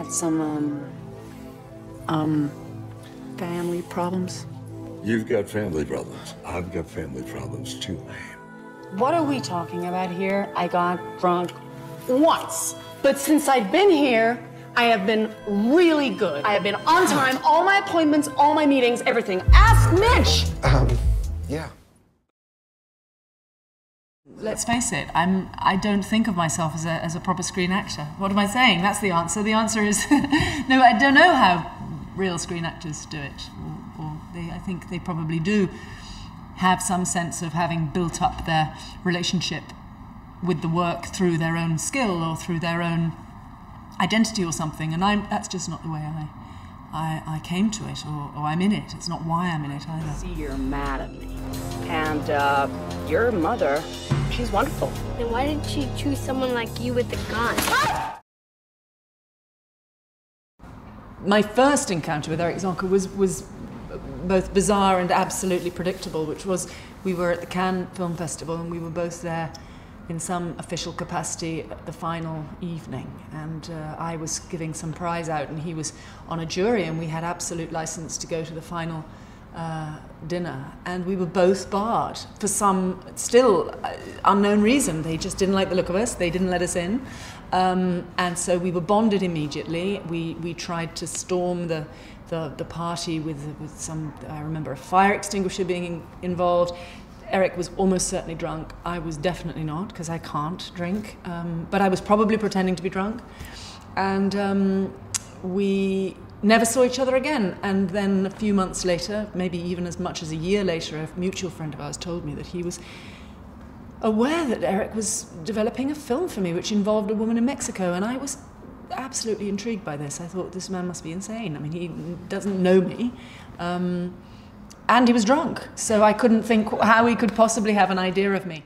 had some, family problems. You've got family problems. I've got family problems too. What are we talking about here? I got drunk once. But since I've been here, I have been really good. I have been on time, all my appointments, all my meetings, everything. Ask Mitch! Yeah. Let's face it, I don't think of myself as a proper screen actor. What am I saying? That's the answer. The answer is, no, I don't know how real screen actors do it. I think they probably do have some sense of having built up their relationship with the work through their own skill or through their own identity or something, and that's just not the way I came to it, or I'm in it. It's not why I'm in it either. See, you're mad at me. And your mother, she's wonderful. Then why didn't she choose someone like you with a gun? My first encounter with Eric Zonka was both bizarre and absolutely predictable, which was we were at the Cannes Film Festival and we were both there in some official capacity at the final evening, and I was giving some prize out and he was on a jury, and we had absolute license to go to the final dinner, and we were both barred for some still unknown reason. They just didn't like the look of us, they didn't let us in, and so we were bonded immediately. We tried to storm the party with some, I remember a fire extinguisher being involved. Eric was almost certainly drunk. I was definitely not, because I can't drink, but I was probably pretending to be drunk, and we never saw each other again. And then a few months later, maybe even as much as a year later, a mutual friend of ours told me that he was aware that Eric was developing a film for me which involved a woman in Mexico, and I was absolutely intrigued by this. I thought, this man must be insane. I mean, he doesn't know me. And he was drunk, so I couldn't think how he could possibly have an idea of me.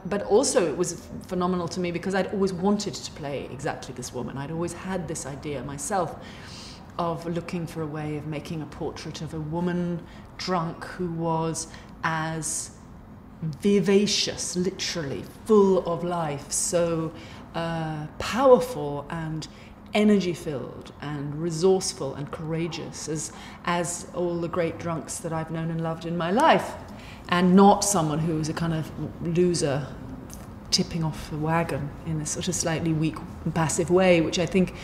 But also it was phenomenal to me because I'd always wanted to play exactly this woman. I'd always had this idea myself of looking for a way of making a portrait of a woman drunk who was as vivacious, literally, full of life, so powerful and energy-filled and resourceful and courageous as all the great drunks that I've known and loved in my life, and not someone who was a kind of loser tipping off the wagon in a sort of slightly weak and passive way, which I think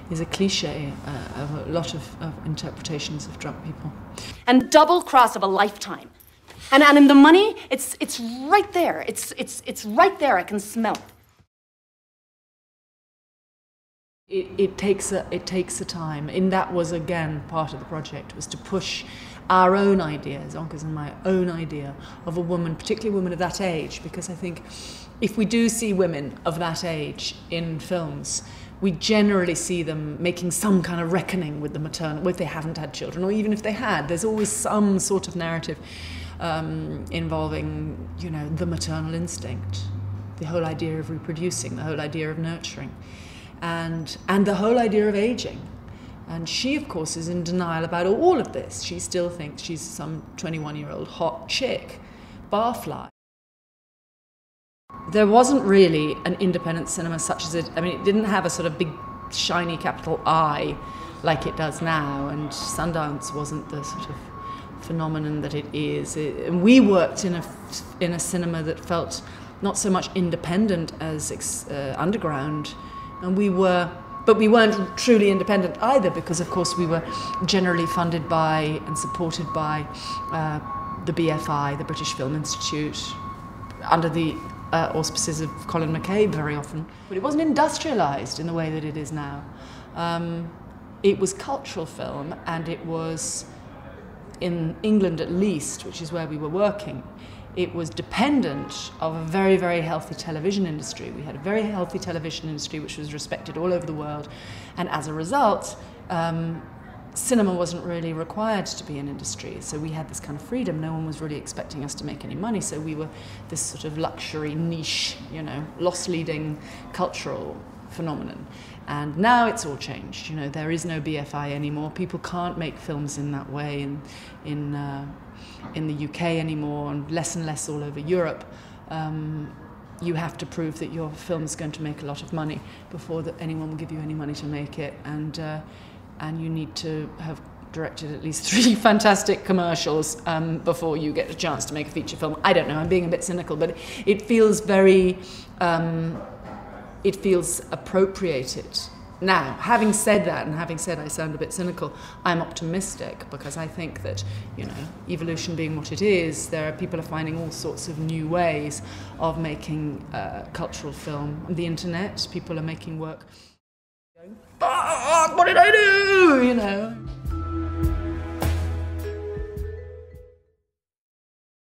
is a cliche of a lot of interpretations of drunk people. And double cross of a lifetime. And in the money, it's right there. It's right there. I can smell it. It takes a time, and that was again part of the project, was to push our own ideas, Zonka's and my own idea of a woman, particularly a woman of that age, because I think if we do see women of that age in films, we generally see them making some kind of reckoning with the maternal, if they haven't had children, or even if they had, there's always some sort of narrative involving, you know, the maternal instinct, the whole idea of reproducing, the whole idea of nurturing, and the whole idea of aging. And she, of course, is in denial about all of this. She still thinks she's some 21-year-old hot chick, barfly. There wasn't really an independent cinema such as it, I mean, it didn't have a sort of big, shiny capital I like it does now, and Sundance wasn't the sort of phenomenon that it is. And we worked in a cinema that felt not so much independent as underground, and but we weren't truly independent either, because of course we were generally funded by and supported by the BFI, the British Film Institute, under the auspices of Colin McCabe very often. But it wasn't industrialised in the way that it is now. It was cultural film, and it was, in England at least, which is where we were working, it was dependent of a very, very healthy television industry. We had a very healthy television industry which was respected all over the world, and as a result, cinema wasn't really required to be an industry, so we had this kind of freedom. No one was really expecting us to make any money, so we were this sort of luxury niche, you know, loss-leading cultural phenomenon. And now it's all changed. You know, there is no BFI anymore. People can't make films in that way in the UK anymore, and less all over Europe. you have to prove that your film is going to make a lot of money before anyone will give you any money to make it, and you need to have directed at least 3 fantastic commercials before you get a chance to make a feature film. I don't know, I'm being a bit cynical, but it feels very, it feels appropriated. Now, having said that, and having said I sound a bit cynical, I'm optimistic, because I think that, you know, evolution being what it is, people are finding all sorts of new ways of making cultural film. On the internet, people are making work going, "Fuck, what did I do?" You know.